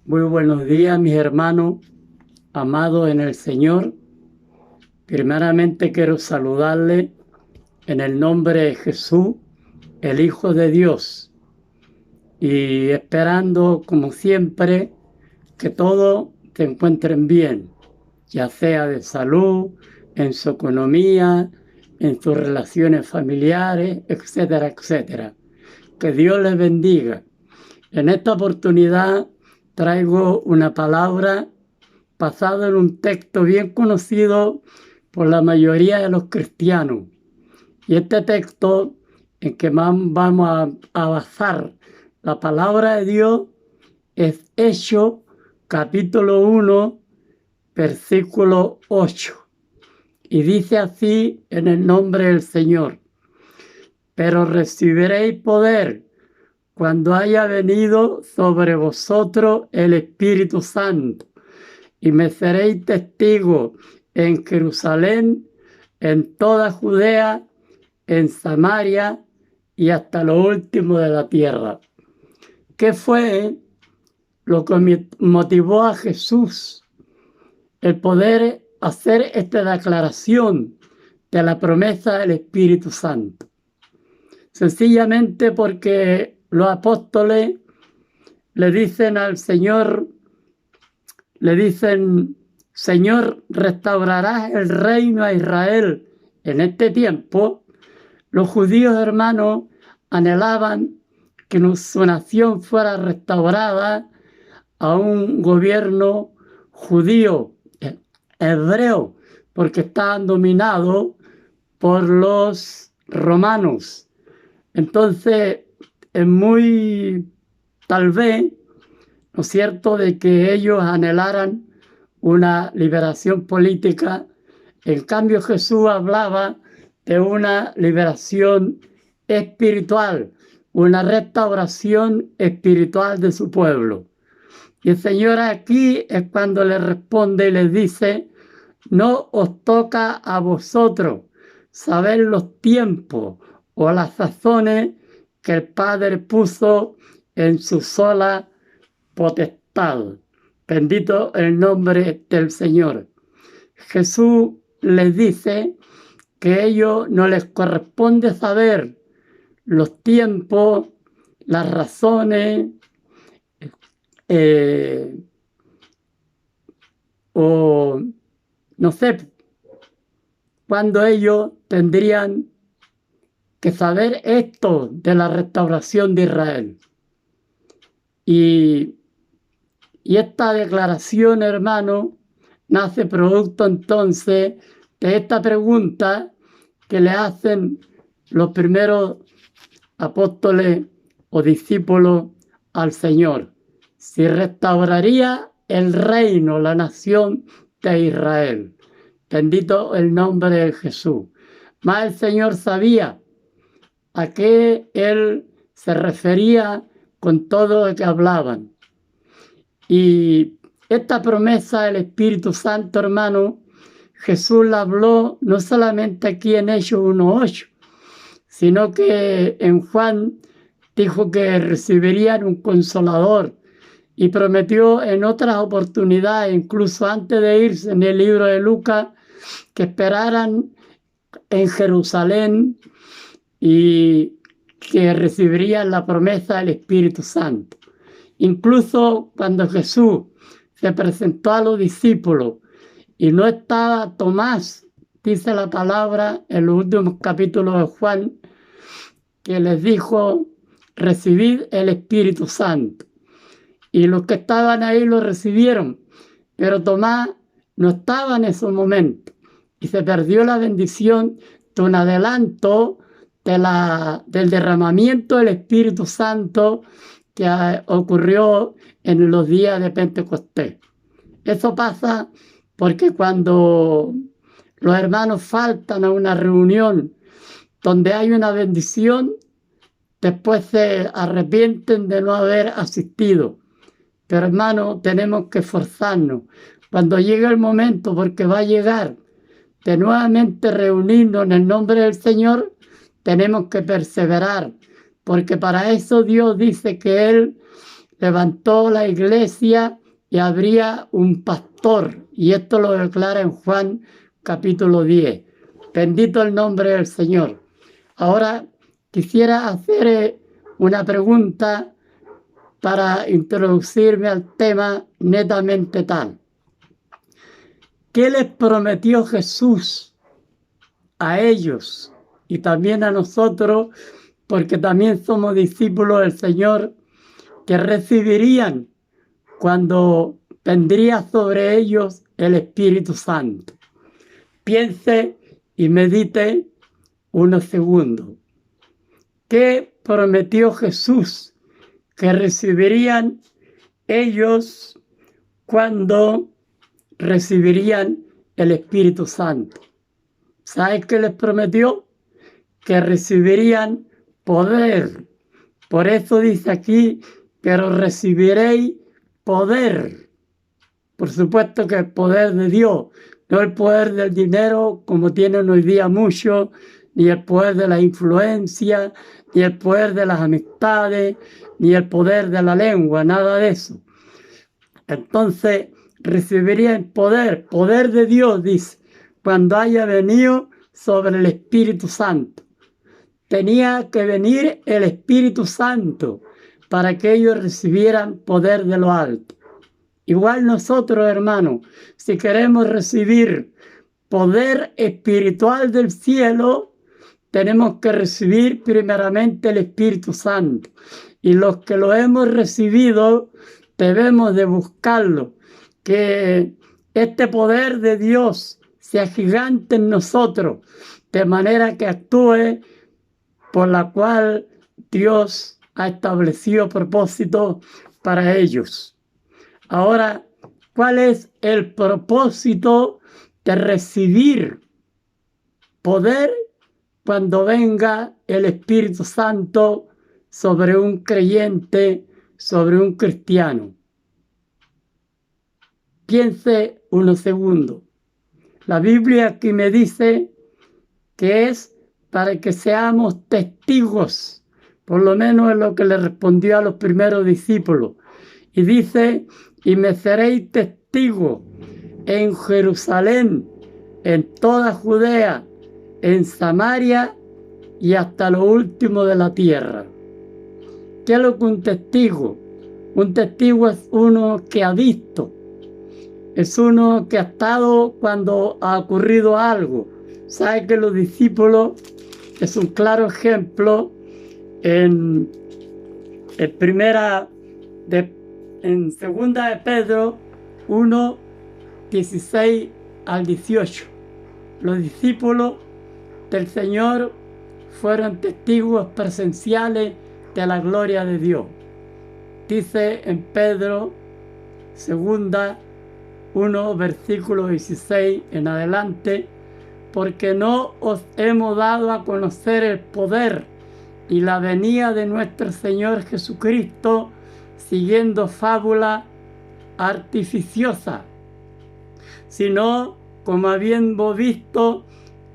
Muy buenos días, mis hermanos, amados en el Señor. Primeramente quiero saludarle en el nombre de Jesús, el Hijo de Dios, y esperando, como siempre, que todos se encuentren bien, ya sea de salud, en su economía, en sus relaciones familiares, etcétera, etcétera. Que Dios les bendiga. En esta oportunidad traigo una palabra basada en un texto bien conocido por la mayoría de los cristianos. Y este texto en que vamos a basar la palabra de Dios es Hechos capítulo 1, versículo 8. Y dice así en el nombre del Señor: pero recibiréis poder cuando haya venido sobre vosotros el Espíritu Santo, y me seréis testigos en Jerusalén, en toda Judea, en Samaria y hasta lo último de la tierra. ¿Qué fue lo que motivó a Jesús el poder hacer esta declaración de la promesa del Espíritu Santo? Sencillamente porque los apóstoles le dicen al Señor, Señor, ¿restaurarás el reino a Israel en este tiempo? Los judíos, hermanos, anhelaban que su nación fuera restaurada a un gobierno judío, hebreo, porque estaban dominados por los romanos. Entonces, es muy, tal vez, ¿no es cierto?, de que ellos anhelaran una liberación política. En cambio, Jesús hablaba de una liberación espiritual, una restauración espiritual de su pueblo. Y el Señor aquí es cuando le responde y les dice: no os toca a vosotros saber los tiempos o las sazones que el Padre puso en su sola potestad. Bendito el nombre del Señor. Jesús les dice que a ellos no les corresponde saber los tiempos, las razones, o no sé, cuándo ellos tendrían que saber esto de la restauración de Israel. Y esta declaración, hermano, nace producto entonces de esta pregunta que le hacen los primeros apóstoles o discípulos al Señor: si restauraría el reino, la nación de Israel. Bendito el nombre de Jesús. Mas el Señor sabía a qué Él se refería con todo lo que hablaban. Y esta promesa del Espíritu Santo, hermano, Jesús la habló no solamente aquí en Hechos 1:8, sino que en Juan dijo que recibirían un consolador, y prometió en otras oportunidades, incluso antes de irse, en el libro de Lucas, que esperaran en Jerusalén y que recibirían la promesa del Espíritu Santo. Incluso cuando Jesús se presentó a los discípulos y no estaba Tomás, dice la palabra en los últimos capítulos de Juan, que les dijo: recibid el Espíritu Santo. Y los que estaban ahí lo recibieron, pero Tomás no estaba en ese momento y se perdió la bendición de un adelanto del derramamiento del Espíritu Santo que ocurrió en los días de Pentecostés. Eso pasa porque cuando los hermanos faltan a una reunión donde hay una bendición, después se arrepienten de no haber asistido. Pero, hermano, tenemos que esforzarnos. Cuando llegue el momento, porque va a llegar, de nuevamente reunirnos en el nombre del Señor, tenemos que perseverar, porque para eso Dios dice que Él levantó la iglesia y habría un pastor. Y esto lo declara en Juan capítulo 10. Bendito el nombre del Señor. Ahora quisiera hacer una pregunta para introducirme al tema netamente tal. ¿Qué les prometió Jesús a ellos y también a nosotros, porque también somos discípulos del Señor, que recibirían cuando vendría sobre ellos el Espíritu Santo? Piense y medite unos segundos. ¿Qué prometió Jesús que recibirían ellos cuando recibirían el Espíritu Santo? ¿Sabes qué les prometió? Que recibirían poder. Por eso dice aquí, pero recibiréis poder. Por supuesto que el poder de Dios, no el poder del dinero como tienen hoy día muchos, ni el poder de la influencia, ni el poder de las amistades, ni el poder de la lengua, nada de eso. Entonces recibirían poder de Dios, dice, cuando haya venido sobre el Espíritu Santo. Tenía que venir el Espíritu Santo para que ellos recibieran poder de lo alto. Igual nosotros, hermanos, si queremos recibir poder espiritual del cielo, tenemos que recibir primeramente el Espíritu Santo. Y los que lo hemos recibido, debemos de buscarlo. Que este poder de Dios sea gigante en nosotros, de manera que actúe por la cual Dios ha establecido propósito para ellos. Ahora, ¿cuál es el propósito de recibir poder cuando venga el Espíritu Santo sobre un creyente, sobre un cristiano? Piense unos segundos. La Biblia aquí me dice que es para que seamos testigos, por lo menos es lo que le respondió a los primeros discípulos. Y dice, y me seréis testigos en Jerusalén, en toda Judea, en Samaria y hasta lo último de la tierra. ¿Qué es lo que un testigo? Un testigo es uno que ha visto, es uno que ha estado cuando ha ocurrido algo. Sabe que los discípulos es un claro ejemplo en segunda de Pedro 1, 16 al 18. Los discípulos del Señor fueron testigos presenciales de la gloria de Dios. Dice en Pedro, segunda 1, versículo 16 en adelante, porque no os hemos dado a conocer el poder y la venida de nuestro Señor Jesucristo siguiendo fábula artificiosa, sino como habiendo visto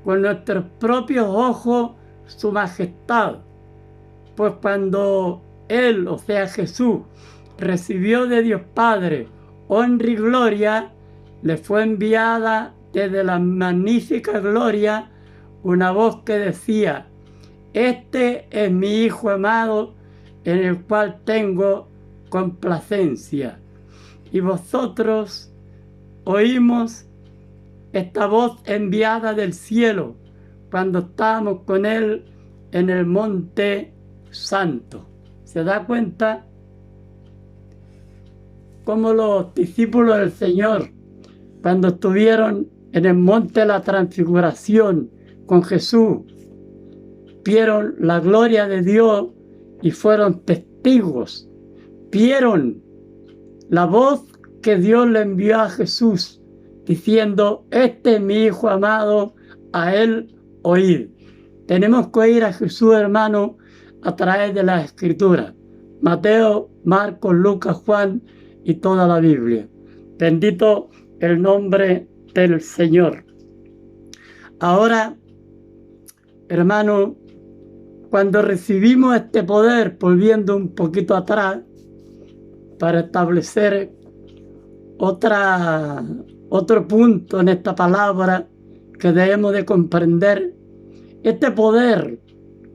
con nuestros propios ojos su majestad. Pues cuando Él, o sea Jesús, recibió de Dios Padre honra y gloria, le fue enviada desde la magnífica gloria una voz que decía, este es mi Hijo amado, en el cual tengo complacencia. Y vosotros oímos esta voz enviada del cielo cuando estábamos con Él en el monte santo. ¿Se da cuenta cómo los discípulos del Señor, cuando estuvieron en el monte de la transfiguración con Jesús, vieron la gloria de Dios y fueron testigos? Vieron la voz que Dios le envió a Jesús diciendo, este es mi Hijo amado, a Él oíd. Tenemos que oír a Jesús, hermano, a través de la Escritura. Mateo, Marcos, Lucas, Juan y toda la Biblia. Bendito el nombre del Señor. Ahora, hermano, cuando recibimos este poder, volviendo un poquito atrás, para establecer otro punto en esta palabra que debemos de comprender. Este poder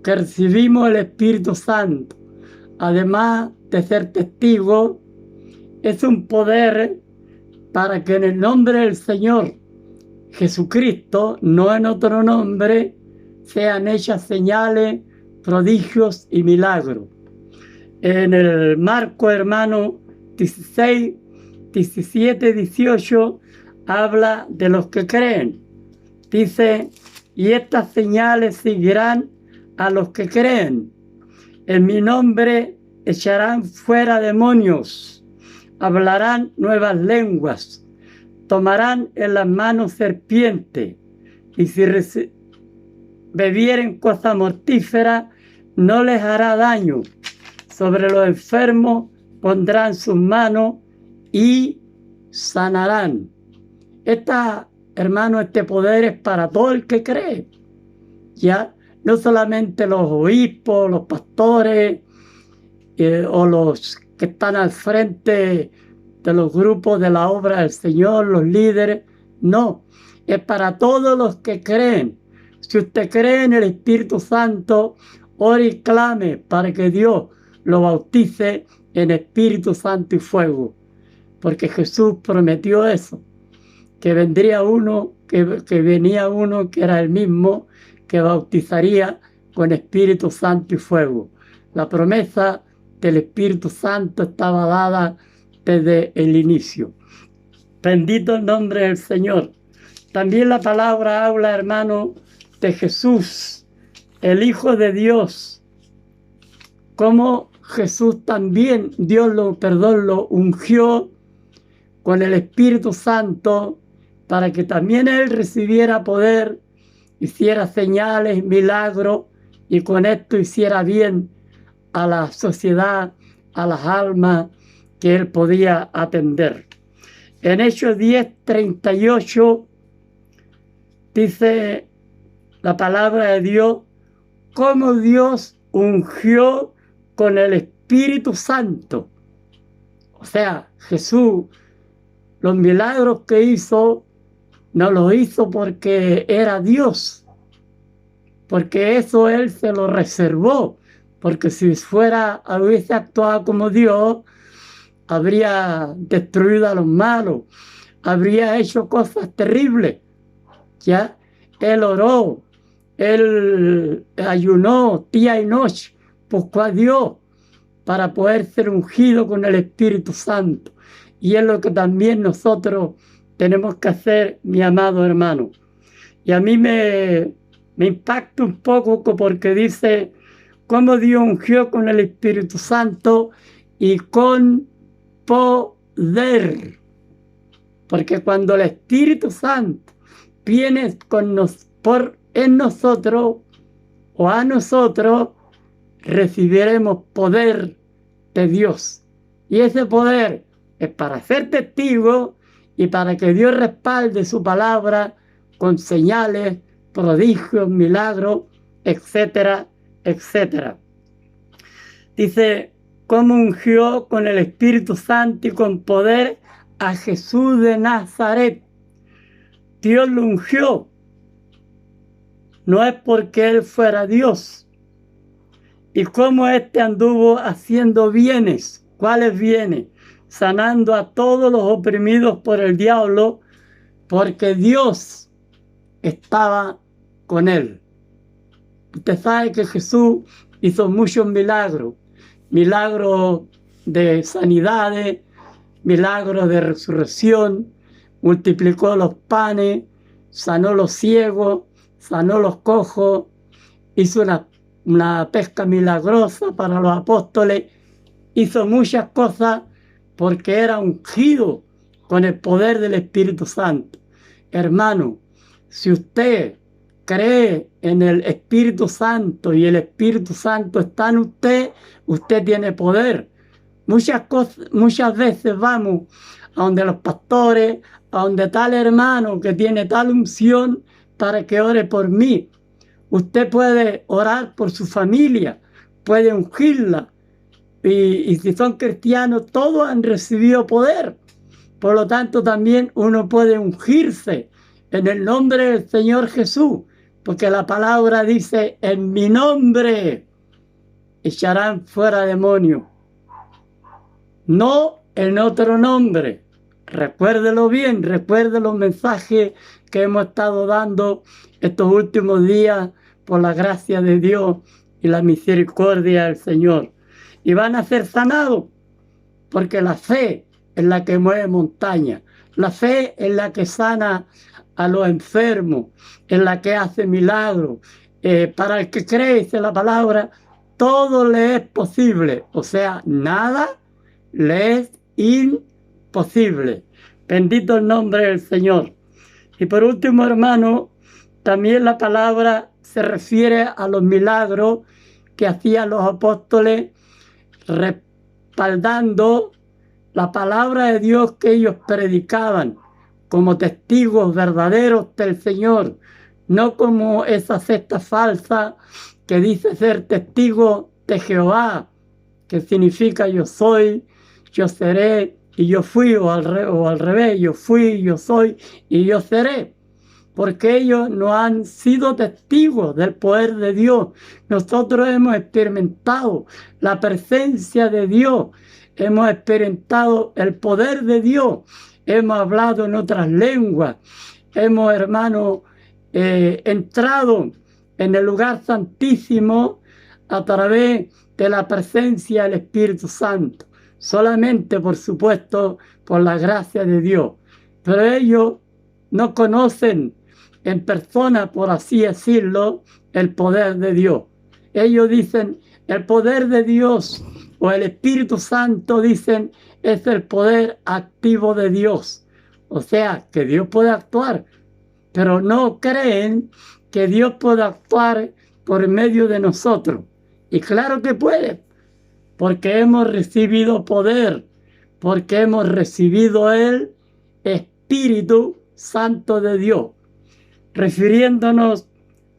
que recibimos el Espíritu Santo, además de ser testigo, es un poder para que en el nombre del Señor Jesucristo, no en otro nombre, sean hechas señales, prodigios y milagros. En el Marcos, hermano, 16, 17, 18, habla de los que creen. Dice, y estas señales seguirán a los que creen. En mi nombre echarán fuera demonios, hablarán nuevas lenguas, tomarán en las manos serpiente, y si bebieren cosa mortífera, no les hará daño. Sobre los enfermos pondrán sus manos y sanarán. Hermano, este poder es para todo el que cree. Ya, no solamente los obispos, los pastores o los que están al frente de los grupos de la obra del Señor, los líderes. No, es para todos los que creen. Si usted cree en el Espíritu Santo, ore y clame para que Dios lo bautice en Espíritu Santo y fuego. Porque Jesús prometió eso, que vendría uno, que venía uno que era el mismo, que bautizaría con Espíritu Santo y fuego. La promesa del Espíritu Santo estaba dada desde el inicio. Bendito el nombre del Señor. También la palabra habla, hermano, de Jesús, el Hijo de Dios. Como Jesús también, Dios lo ungió con el Espíritu Santo para que también Él recibiera poder, hiciera señales, milagros, y con esto hiciera bien a la sociedad, a las almas que Él podía atender. En Hechos 10:38 dice la palabra de Dios, cómo Dios ungió con el Espíritu Santo. O sea, Jesús, los milagros que hizo, no los hizo porque era Dios, porque eso Él se lo reservó, porque si hubiese actuado como Dios, habría destruido a los malos, habría hecho cosas terribles. Ya, Él oró, Él ayunó día y noche, buscó a Dios para poder ser ungido con el Espíritu Santo. Y es lo que también nosotros tenemos que hacer, mi amado hermano. Y a mí me impacta un poco porque dice cómo Dios ungió con el Espíritu Santo y con poder. Porque cuando el Espíritu Santo viene en nosotros o a nosotros, recibiremos poder de Dios. Y ese poder es para ser testigo y para que Dios respalde su palabra con señales, prodigios, milagros, etcétera, etcétera. Dice, cómo ungió con el Espíritu Santo y con poder a Jesús de Nazaret. Dios lo ungió. No es porque Él fuera Dios. Y cómo éste anduvo haciendo bienes. ¿Cuáles bienes? Sanando a todos los oprimidos por el diablo, porque Dios estaba con él. Usted sabe que Jesús hizo muchos milagros. Milagros de sanidades, milagros de resurrección, multiplicó los panes, sanó los ciegos, sanó los cojos, hizo una pesca milagrosa para los apóstoles, hizo muchas cosas porque era ungido con el poder del Espíritu Santo. Hermano, si usted cree en el Espíritu Santo y el Espíritu Santo está en usted, usted tiene poder. Muchas veces vamos a donde los pastores, a donde tal hermano que tiene tal unción para que ore por mí. Usted puede orar por su familia, puede ungirla, y si son cristianos, todos han recibido poder. Por lo tanto, también uno puede ungirse en el nombre del Señor Jesús, porque la palabra dice, en mi nombre echarán fuera demonios, no en otro nombre. Recuérdelo bien, recuerde los mensajes que hemos estado dando estos últimos días por la gracia de Dios y la misericordia del Señor. Y van a ser sanados, porque la fe es la que mueve montañas. La fe es la que sana a los enfermos, es la que hace milagros. Para el que cree, dice la palabra, todo le es posible. O sea, nada le es imposible. Bendito el nombre del Señor. Y por último, hermano, también la palabra se refiere a los milagros que hacían los apóstoles, respaldando la palabra de Dios que ellos predicaban como testigos verdaderos del Señor, no como esa secta falsa que dice ser testigo de Jehová, que significa yo soy, yo seré y yo fui, o al revés, yo fui, yo soy y yo seré. Porque ellos no han sido testigos del poder de Dios. Nosotros hemos experimentado la presencia de Dios, hemos experimentado el poder de Dios, hemos hablado en otras lenguas, hemos, hermano, entrado en el lugar santísimo a través de la presencia del Espíritu Santo, solamente, por supuesto, por la gracia de Dios. Pero ellos no conocen en persona, por así decirlo, el poder de Dios. Ellos dicen, el poder de Dios o el Espíritu Santo, dicen, es el poder activo de Dios. O sea, que Dios puede actuar, pero no creen que Dios pueda actuar por medio de nosotros. Y claro que puede, porque hemos recibido poder, porque hemos recibido el Espíritu Santo de Dios. Refiriéndonos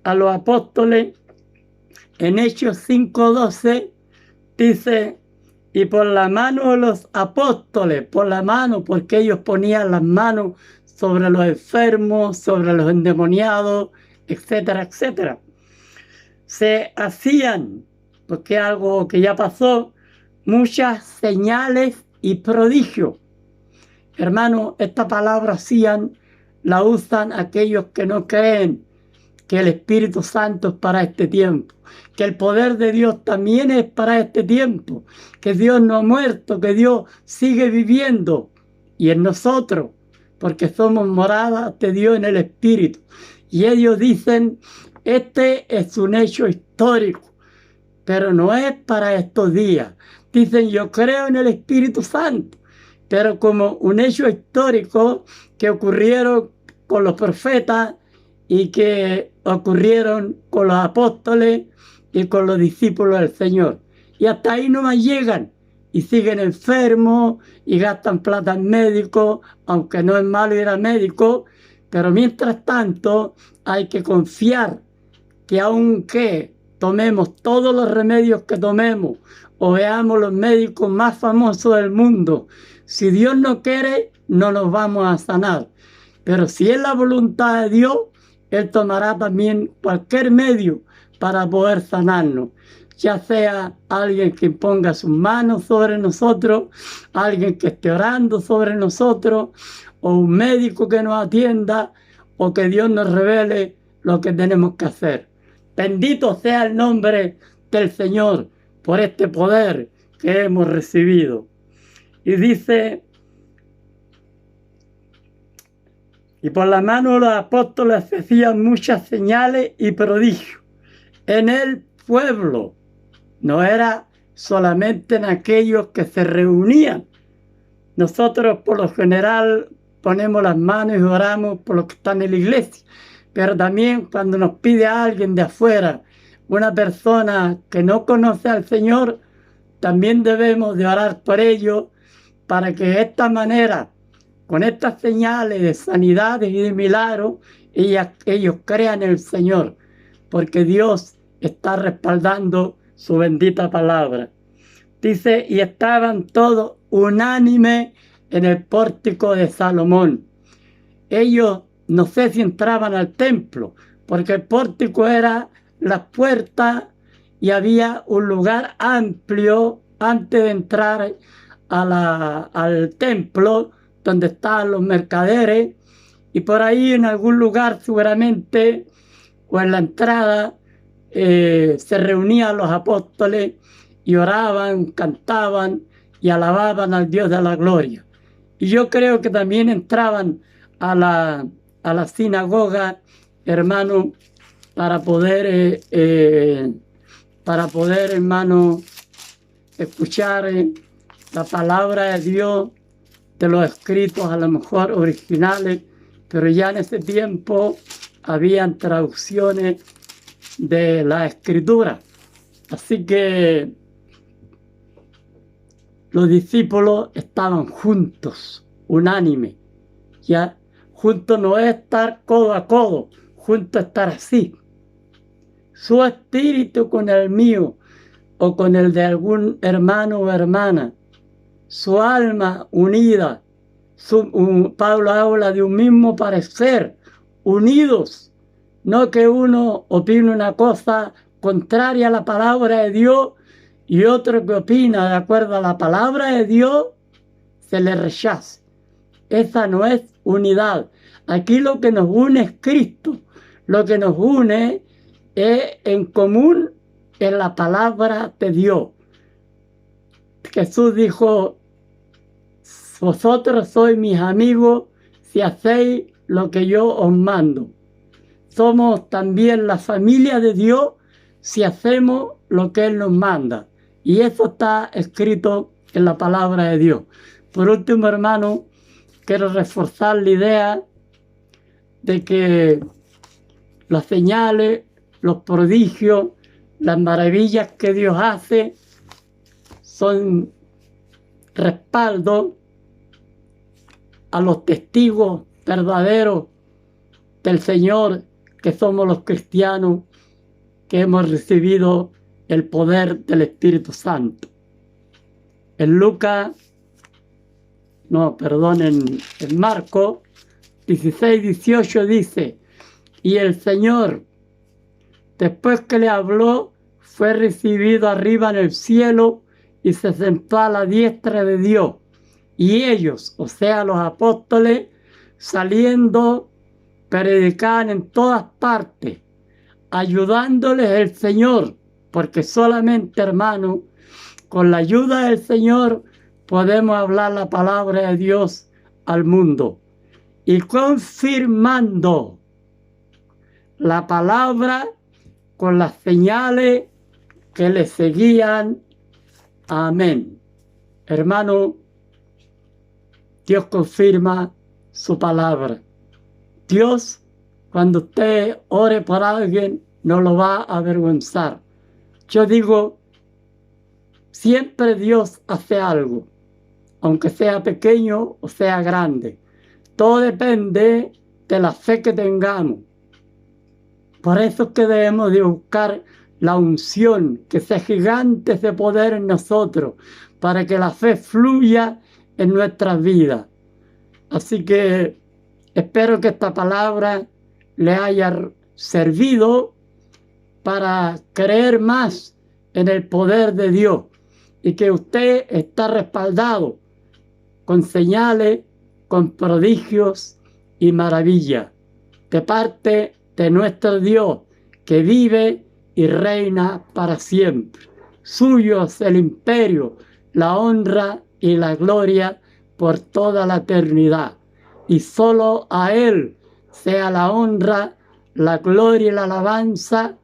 a los apóstoles, en Hechos 5:12 dice, y por la mano de los apóstoles, por la mano, porque ellos ponían las manos sobre los enfermos, sobre los endemoniados, etcétera, etcétera. Se hacían, porque algo que ya pasó, muchas señales y prodigios. Hermano, esta palabra hacían la usan aquellos que no creen que el Espíritu Santo es para este tiempo, que el poder de Dios también es para este tiempo, que Dios no ha muerto, que Dios sigue viviendo y en nosotros, porque somos moradas de Dios en el Espíritu. Y ellos dicen, este es un hecho histórico, pero no es para estos días. Dicen, yo creo en el Espíritu Santo, pero como un hecho histórico que ocurrieron con los profetas y que ocurrieron con los apóstoles y con los discípulos del Señor. Y hasta ahí no más llegan y siguen enfermos y gastan plata en médicos, aunque no es malo ir a médico, pero mientras tanto hay que confiar que aunque tomemos todos los remedios que tomemos o veamos los médicos más famosos del mundo, si Dios no quiere, no nos vamos a sanar. Pero si es la voluntad de Dios, Él tomará también cualquier medio para poder sanarnos. Ya sea alguien que ponga sus manos sobre nosotros, alguien que esté orando sobre nosotros, o un médico que nos atienda, o que Dios nos revele lo que tenemos que hacer. Bendito sea el nombre del Señor por este poder que hemos recibido. Y dice, y por la mano de los apóstoles se hacían muchas señales y prodigios en el pueblo. No era solamente en aquellos que se reunían. Nosotros por lo general ponemos las manos y oramos por los que están en la iglesia. Pero también cuando nos pide a alguien de afuera, una persona que no conoce al Señor, también debemos de orar por ellos para que de esta manera, con estas señales de sanidades y de milagros, ellos crean en el Señor, porque Dios está respaldando su bendita palabra. Dice, y estaban todos unánimes en el pórtico de Salomón. Ellos no sé si entraban al templo, porque el pórtico era la puerta y había un lugar amplio antes de entrar al templo, donde estaban los mercaderes, y por ahí en algún lugar seguramente, o en la entrada, se reunían los apóstoles y oraban, cantaban y alababan al Dios de la gloria. Y yo creo que también entraban a la sinagoga, hermano, para poder, hermano, escuchar la palabra de Dios, de los escritos a lo mejor originales, pero ya en ese tiempo habían traducciones de la escritura. Así que los discípulos estaban juntos, unánimes. Ya, juntos no es estar codo a codo, juntos estar así. Su espíritu con el mío o con el de algún hermano o hermana, su alma unida. Pablo habla de un mismo parecer, unidos, no que uno opine una cosa contraria a la palabra de Dios y otro que opina de acuerdo a la palabra de Dios, se le rechaza. Esa no es unidad. Aquí lo que nos une es Cristo. Lo que nos une es en común en la palabra de Dios. Jesús dijo, vosotros sois mis amigos si hacéis lo que yo os mando. Somos también la familia de Dios si hacemos lo que Él nos manda. Y eso está escrito en la palabra de Dios. Por último, hermano, quiero reforzar la idea de que las señales, los prodigios, las maravillas que Dios hace son respaldo a los testigos verdaderos del Señor, que somos los cristianos, que hemos recibido el poder del Espíritu Santo. En Marcos 16:18 dice, y el Señor, después que le habló, fue recibido arriba en el cielo y se sentó a la diestra de Dios. Y ellos, o sea, los apóstoles, saliendo, predicaban en todas partes, ayudándoles el Señor, porque solamente, hermano, con la ayuda del Señor podemos hablar la palabra de Dios al mundo. Y confirmando la palabra con las señales que le seguían. Amén. Hermano, Dios confirma su palabra. Dios, cuando usted ore por alguien, no lo va a avergonzar. Yo digo, siempre Dios hace algo, aunque sea pequeño o sea grande. Todo depende de la fe que tengamos. Por eso es que debemos de buscar la unción, que sea gigante ese poder en nosotros, para que la fe fluya en nuestras vidas. Así que espero que esta palabra le haya servido para creer más en el poder de Dios y que usted está respaldado con señales, con prodigios y maravillas de parte de nuestro Dios, que vive y reina para siempre. Suyo es el imperio, la honra y la gloria por toda la eternidad. Y solo a Él sea la honra, la gloria y la alabanza,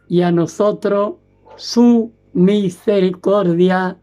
y a nosotros su misericordia.